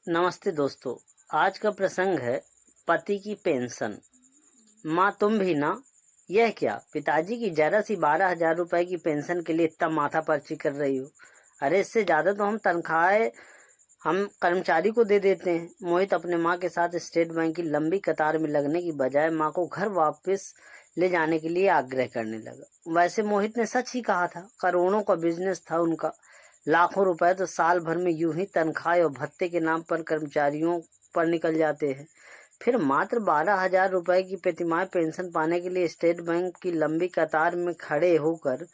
नमस्ते दोस्तों। आज का प्रसंग है पति की पेंशन। माँ तुम भी ना, यह क्या, पिताजी की जरा सी 12,000 रुपए की पेंशन के लिए इतना माथा पर्ची कर रही हो। अरे इससे ज्यादा तो हम तनख्वाहें हम कर्मचारी को दे देते हैं। मोहित अपने माँ के साथ स्टेट बैंक की लंबी कतार में लगने की बजाय माँ को घर वापस ले जाने के लिए आग्रह करने लगा। वैसे मोहित ने सच ही कहा था, करोड़ों का बिजनेस था उनका। लाखों रुपए तो साल भर में यूं ही तनख्वाह और भत्ते के नाम पर कर्मचारियों पर निकल जाते हैं। फिर मात्र 12,000 रुपए की प्रतिमाह पेंशन पाने के लिए स्टेट बैंक की लंबी कतार में खड़े होकर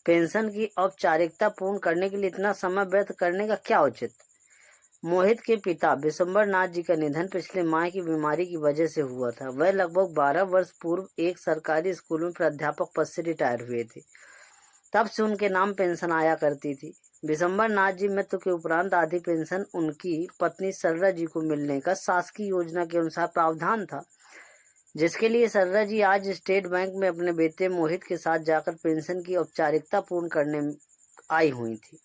पेंशन की औपचारिकता पूर्ण करने के लिए इतना समय व्यर्थ करने का क्या औचित्य। मोहित के पिता विशंबर नाथ जी का निधन पिछले माह की बीमारी की वजह से हुआ था। वह लगभग 12 वर्ष पूर्व एक सरकारी स्कूल में प्राध्यापक पद से रिटायर हुए थे। तब से उनके नाम पेंशन आया करती थी। विशंबर नाथ जी मृत्यु के उपरांत आधी पेंशन उनकी पत्नी सरला जी को मिलने का शासकीय योजना के अनुसार प्रावधान था, जिसके लिए सरला जी आज स्टेट बैंक में अपने बेटे मोहित के साथ जाकर पेंशन की औपचारिकता पूर्ण करने आई हुई थी।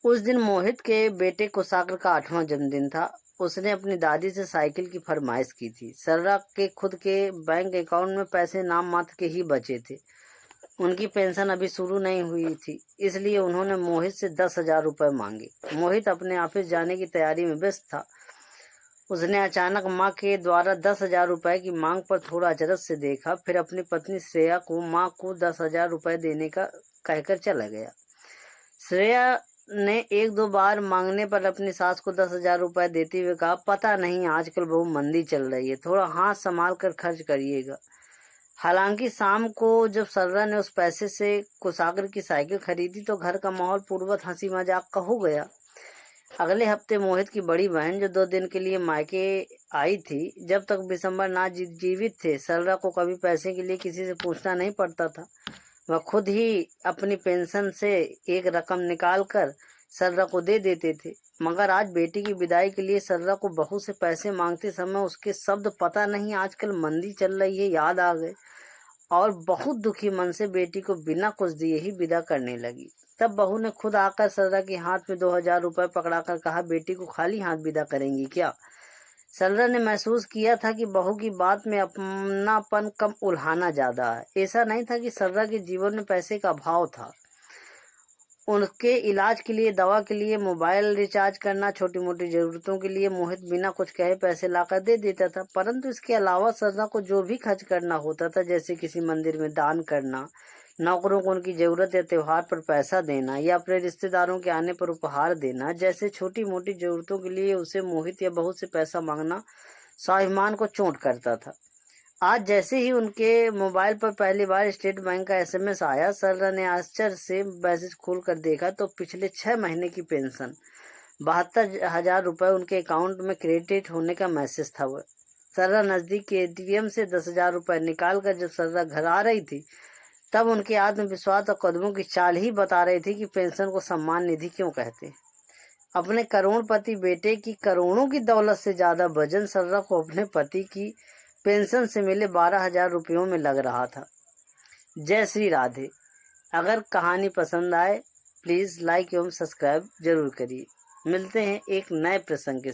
उस दिन मोहित के बेटे कुशाग्र का 8वां जन्मदिन था। उसने अपनी दादी से साइकिल की फरमाइश की थी। सरला के खुद के बैंक अकाउंट में पैसे नाम मात्र के ही बचे थे। उनकी पेंशन अभी शुरू नहीं हुई थी, इसलिए उन्होंने मोहित से 10,000 रुपए मांगे। मोहित अपने ऑफिस जाने की तैयारी में व्यस्त था। उसने अचानक माँ के द्वारा 10,000 रुपए की मांग पर थोड़ा अचरज से देखा, फिर अपनी पत्नी श्रेया को माँ को 10,000 रुपए देने का कहकर चला गया। श्रेया ने 1-2 बार मांगने पर अपनी सास को 10,000 रुपए देते हुए कहा, पता नहीं आजकल बहुत मंदी चल रही है, थोड़ा हाथ संभाल कर खर्च करिएगा। हालांकि शाम को जब सरला ने उस पैसे से कुशाग्र की साइकिल खरीदी तो घर का माहौल पूर्ववत हंसी मजाक का हो गया। अगले हफ्ते मोहित की बड़ी बहन जो 2 दिन के लिए मायके आई थी, जब तक विशंबर नाथ जी जीवित थे सरला को कभी पैसे के लिए किसी से पूछना नहीं पड़ता था। वह खुद ही अपनी पेंशन से एक रकम निकाल कर सरला को दे देते थे। मगर आज बेटी की विदाई के लिए सरला को बहू से पैसे मांगते समय उसके शब्द पता नहीं आजकल मंदी चल रही है याद आ गए और बहुत दुखी मन से बेटी को बिना कुछ दिए ही विदा करने लगी। तब बहू ने खुद आकर सरला के हाथ में 2,000 रुपए पकड़ाकर कहा, बेटी को खाली हाथ विदा करेंगी क्या। सरला ने महसूस किया था कि बहू की बात में अपनापन कम उल्हाना ज्यादा है। ऐसा नहीं था कि सरला के जीवन में पैसे का अभाव था। उनके इलाज के लिए, दवा के लिए, मोबाइल रिचार्ज करना, छोटी मोटी जरूरतों के लिए मोहित बिना कुछ कहे पैसे लाकर दे देता था। परंतु इसके अलावा सरला को जो भी खर्च करना होता था, जैसे किसी मंदिर में दान करना, नौकरों को उनकी जरूरत या त्योहार पर पैसा देना या अपने रिश्तेदारों के आने पर उपहार देना, जैसे छोटी मोटी जरूरतों के लिए उसे मोहित या बहू से पैसा मांगना स्वाभिमान को चोट करता था। आज जैसे ही उनके मोबाइल पर पहली बार स्टेट बैंक का एसएमएस आया, सरला ने आश्चर्य से मैसेज खोलकर देखा तो पिछले 6 महीने की पेंशन 72,000 रुपए उनके अकाउंट में क्रेडिट होने का मैसेज था। वह सरला नजदीक के एटीएम से 10,000 रुपए निकाल कर जब सरला घर आ रही थी, तब उनके आत्मविश्वास और कदमों की चाल ही बता रही थी कि पेंशन को सम्मान निधि क्यों कहते हैं। अपने करोड़पति बेटे की करोड़ों की दौलत से ज्यादा वजन सरला को अपने पति की पेंशन से मिले 12,000 रुपयों में लग रहा था। जय श्री राधे। अगर कहानी पसंद आए प्लीज लाइक एवं सब्सक्राइब जरूर करिए। मिलते हैं एक नए प्रसंग के